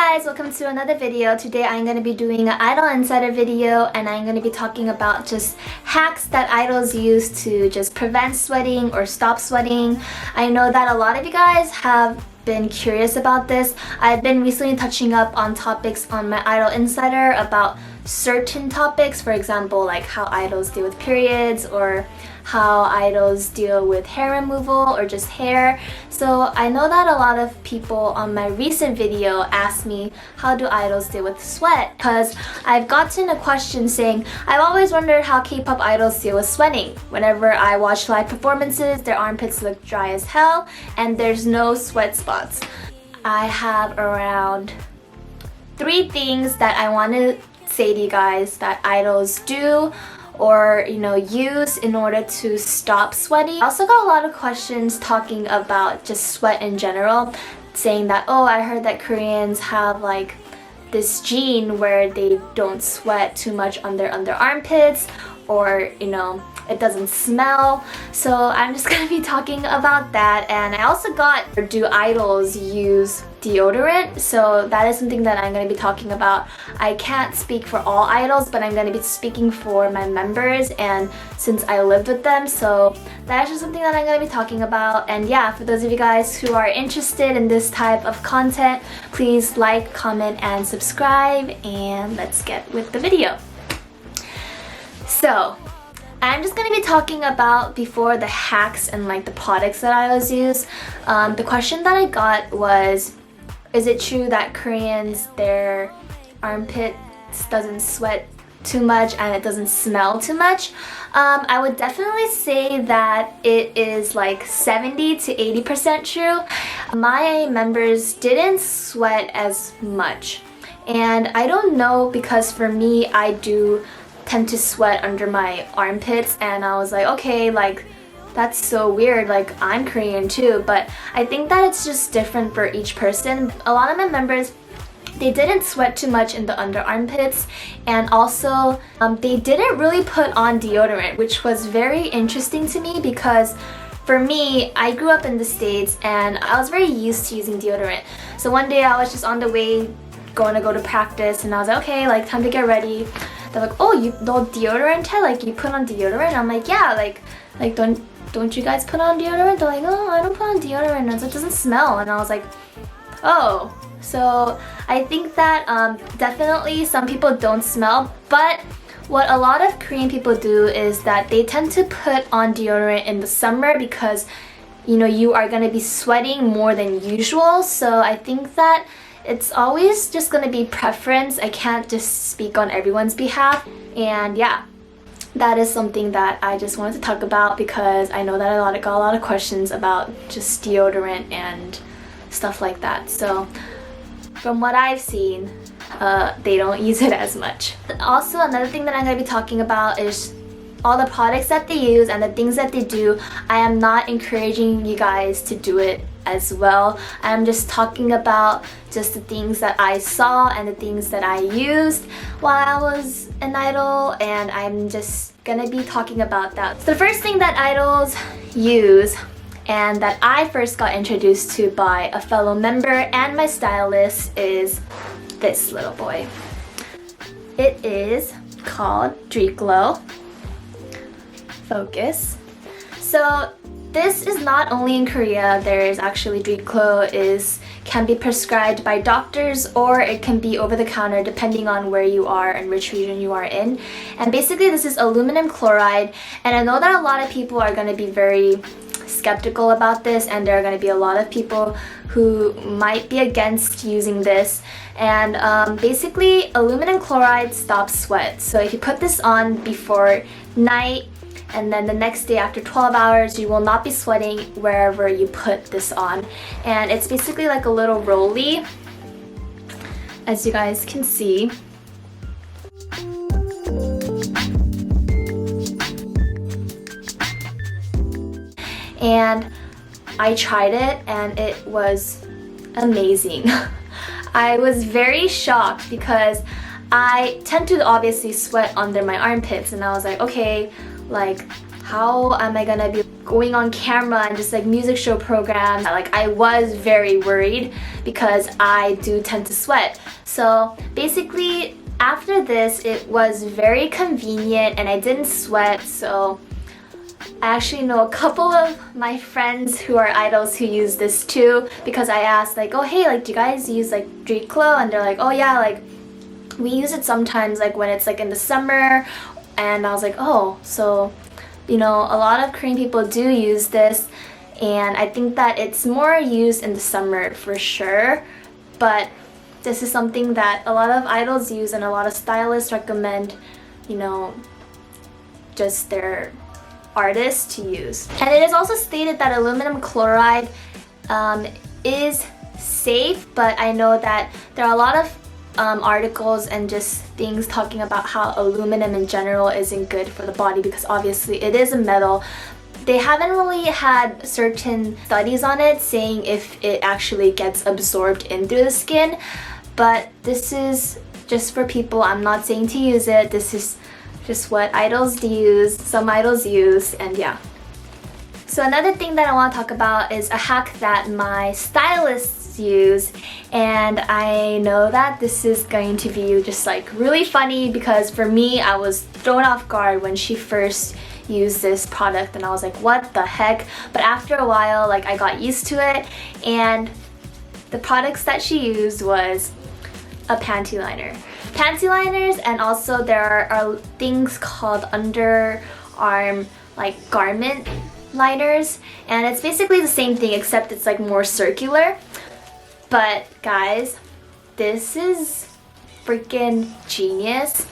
guys, welcome to another video. Today I'm going to be doing an idol insider video and I'm going to be talking about just hacks that idols use to just prevent sweating or stop sweating. I know that a lot of you guys have been curious about this. I've been recently touching up on topics on my idol insider about certain topics, for example like how idols deal with periods or how idols deal with hair removal or just hair. So I know that a lot of people on my recent video asked me how do idols deal with sweat, because I've gotten a question saying I've always wondered how K-pop idols deal with sweating. Whenever I watch live performances, their armpits look dry as hell and there's no sweat spots. I have around 3 things that I want to say to you guys that idols do or use in order to stop sweating. I also got a lot of questions talking about just sweat in general, saying that, oh, I heard that Koreans have like this gene where they don't sweat too much on their armpits, or it doesn't smell. So I'm just gonna be talking about that. And I also got, do idols use deodorant? So that is something that I'm going to be talking about. I can't speak for all idols, but I'm going to be speaking for my members and since I lived with them, so that is just something that I'm going to be talking about. And yeah, for those of you guys who are interested in this type of content, please like, comment, and subscribe, and let's get with the video. So I'm just going to be talking about before the hacks and like the products that I always use. The question that I got was, is it true that Koreans, their armpits doesn't sweat too much and it doesn't smell too much? I would definitely say that it is like 70 to 80% true. My members didn't sweat as much. And I don't know, because for me, I do tend to sweat under my armpits, and I was like, okay, like that's so weird, like I'm Korean too. But I think that it's just different for each person. A lot of my members, they didn't sweat too much in the under armpits, and also they didn't really put on deodorant, which was very interesting to me because for me, I grew up in the States and I was very used to using deodorant. So one day I was just on the way going to go to practice and I was like, okay, like time to get ready. They're like, oh, you no deodorant? Like you put on deodorant? I'm like, yeah, like don't you guys put on deodorant? They're like, oh, I don't put on deodorant. And it doesn't smell. And I was like, oh. So I think that definitely some people don't smell, but what a lot of Korean people do is that they tend to put on deodorant in the summer because you are going to be sweating more than usual. So I think that it's always just going to be preference. I can't just speak on everyone's behalf. And yeah, that is something that I just wanted to talk about because I know that I got a lot of questions about just deodorant and stuff like that. So from what I've seen, they don't use it as much. Also, another thing that I'm going to be talking about is all the products that they use and the things that they do. I am not encouraging you guys to do it as well. I'm just talking about just the things that I saw and the things that I used while I was an idol, and I'm just gonna be talking about that. So the first thing that idols use and that I first got introduced to by a fellow member and my stylist is this little boy. It is called Glow. Focus. So this is not only in Korea. There is actually Glow can be prescribed by doctors, or it can be over the counter depending on where you are and which region you are in. And basically this is aluminum chloride, and I know that a lot of people are going to be very skeptical about this, and there are going to be a lot of people who might be against using this. And basically aluminum chloride stops sweat. So if you put this on before night, and then the next day after 12 hours, you will not be sweating wherever you put this on. And it's basically like a little rolly, as you guys can see. And I tried it and it was amazing. I was very shocked because I tend to obviously sweat under my armpits, and I was like, okay, like how am I gonna be going on camera and just like music show programs, like I was very worried because I do tend to sweat. So basically after this it was very convenient and I didn't sweat. So I actually know a couple of my friends who are idols who use this too, because I asked like, oh hey, like do you guys use like Chloride? And they're like, oh yeah, like we use it sometimes like when it's like in the summer. And I was like, oh, so you know, a lot of Korean people do use this, and I think that it's more used in the summer for sure. But this is something that a lot of idols use and a lot of stylists recommend, you know, just their artists to use. And it is also stated that aluminum chloride is safe, but I know that there are a lot of articles and just things talking about how aluminum in general isn't good for the body because obviously it is a metal. They haven't really had certain studies on it saying if it actually gets absorbed in through the skin, but this is just for people. I'm not saying to use it. This is just what idols use, some idols use, and yeah. So another thing that I want to talk about is a hack that my stylists use, and I know that this is going to be just like really funny because for me I was thrown off guard when she first used this product and I was like, what the heck? But after a while, like I got used to it, and the products that she used was a panty liner. Panty liners, and also there are things called underarm like garment liners, and it's basically the same thing except it's like more circular. But guys, this is freaking genius.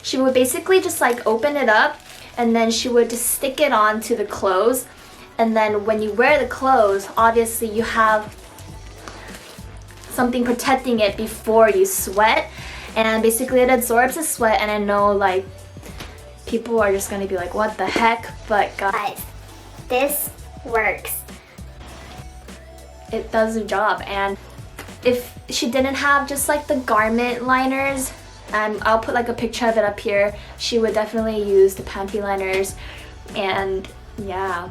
She would basically just like open it up and then she would just stick it onto the clothes, and then when you wear the clothes, obviously you have something protecting it before you sweat, and basically it absorbs the sweat. And I know like people are just gonna be like, what the heck? But guys, this works. It does the job. And if she didn't have just like the garment liners, and I'll put like a picture of it up here, she would definitely use the panty liners. And yeah,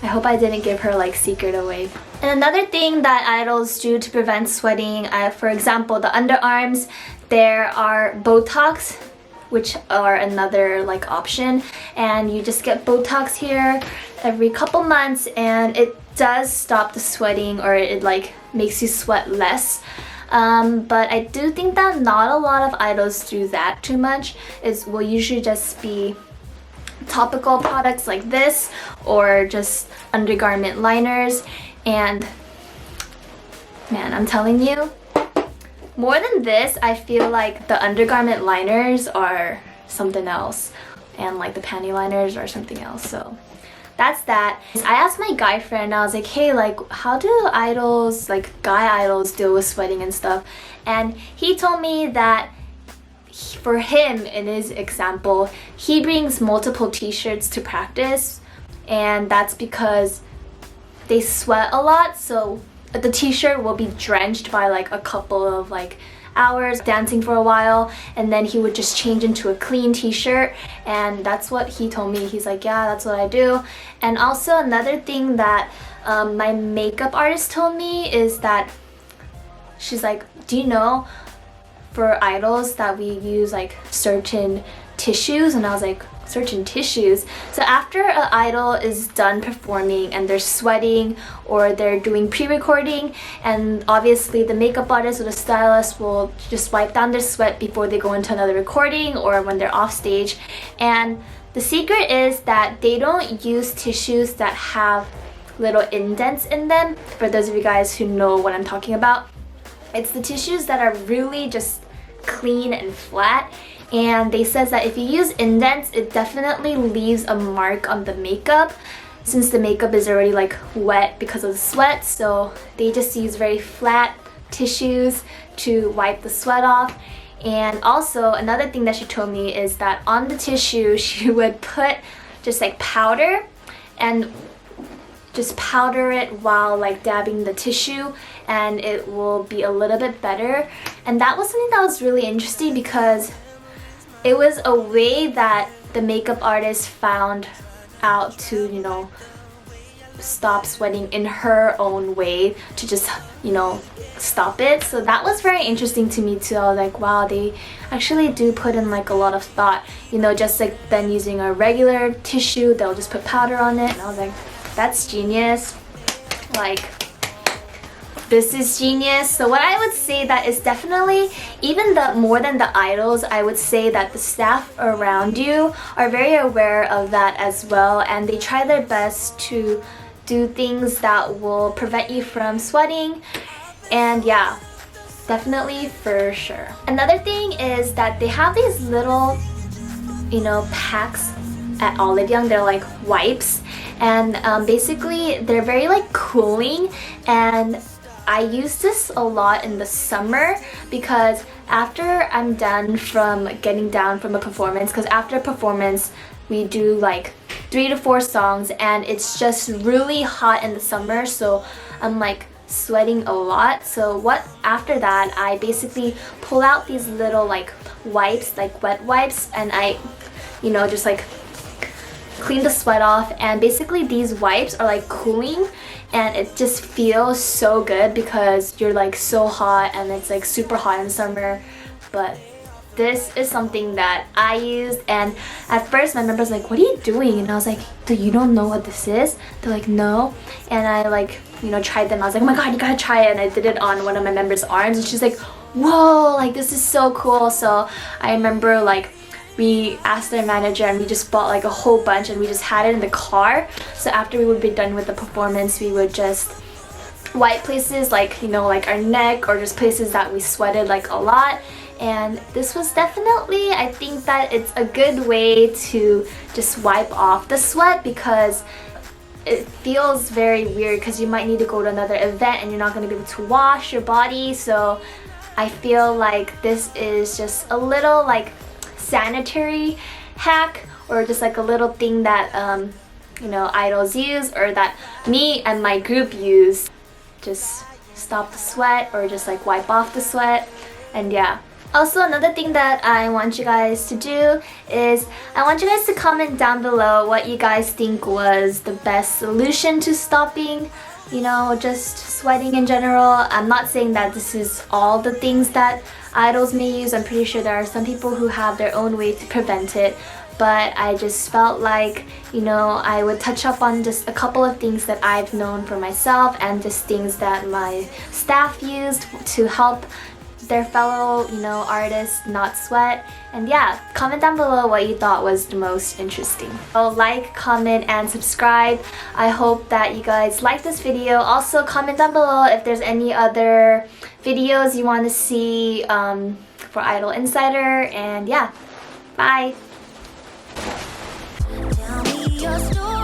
I hope I didn't give her like secret away. And another thing that idols do to prevent sweating, for example, the underarms, there are Botox, which are another like option, and you just get Botox here every couple months, and it does stop the sweating, or it like makes you sweat less. But I do think that not a lot of idols do that too much. It will usually just be topical products like this, or just undergarment liners. And man, I'm telling you, more than this, I feel like the undergarment liners are something else, and like the panty liners are something else. So that's that. I asked my guy friend, I was like, hey, like how do idols, like guy idols, deal with sweating and stuff? And he told me that for him, in his example, he brings multiple t-shirts to practice, and that's because they sweat a lot, so the t-shirt will be drenched by like a couple of like hours dancing for a while, and then he would just change into a clean t-shirt. And that's what he told me. He's like, yeah, that's what I do. And also another thing that my makeup artist told me is that she's like, do you know for idols that we use like certain tissues? And I was like, certain tissues? So after an idol is done performing and they're sweating or they're doing pre-recording, and obviously the makeup artist or the stylist will just wipe down their sweat before they go into another recording or when they're off stage. And the secret is that they don't use tissues that have little indents in them. For those of you guys who know what I'm talking about, it's the tissues that are really just clean and flat. And they says that if you use indents, it definitely leaves a mark on the makeup, since the makeup is already like wet because of the sweat. So they just use very flat tissues to wipe the sweat off. And also another thing that she told me is that on the tissue she would put just like powder, and just powder it while like dabbing the tissue, and it will be a little bit better. And that was something that was really interesting because it was a way that the makeup artist found out to, you know, stop sweating in her own way to just, you know, stop it. So that was very interesting to me too. I was like, wow, they actually do put in like a lot of thought, you know, just like then using a regular tissue, they'll just put powder on it. And I was like, that's genius. Like, this is genius. So what I would say that is definitely, even the more than the idols, I would say that the staff around you are very aware of that as well, and they try their best to do things that will prevent you from sweating. And yeah, definitely for sure. Another thing is that they have these little, you know, packs at Olive Young. They're like wipes, and basically they're very like cooling, and I use this a lot in the summer because after I'm done from getting down from a performance, because after a performance we do like 3 to 4 songs and it's just really hot in the summer, so I'm like sweating a lot. So what after that, I basically pull out these little like wipes, like wet wipes, and I, you know, just like clean the sweat off. And basically these wipes are like cooling, and it just feels so good because you're like so hot and it's like super hot in summer. But this is something that I used, and at first my members like, what are you doing? And I was like, do you don't know what this is? They're like, no. And I like, you know, tried them. I was like, oh my god, you gotta try it. And I did it on one of my members' arms, and she's like, whoa, like this is so cool. So I remember like we asked their manager and we just bought like a whole bunch and we just had it in the car. So after we would be done with the performance, we would just wipe places like, you know, like our neck or just places that we sweated like a lot. And this was definitely, I think that it's a good way to just wipe off the sweat, because it feels very weird because you might need to go to another event and you're not going to be able to wash your body. So I feel like this is just a little like sanitary hack, or just like a little thing that you know, idols use, or that me and my group use. Just stop the sweat or just like wipe off the sweat. And yeah. Also, another thing that I want you guys to do is I want you guys to comment down below what you guys think was the best solution to stopping, you know, just sweating in general. I'm not saying that this is all the things that idols may use. I'm pretty sure there are some people who have their own way to prevent it. But I just felt like, you know, I would touch up on just a couple of things that I've known for myself and just things that my staff used to help their fellow, you know, artists not sweat. And yeah, comment down below what you thought was the most interesting. So like, comment, and subscribe. I hope that you guys like this video. Also comment down below if there's any other videos you want to see for Idol Insider. And yeah, bye! Tell me your story.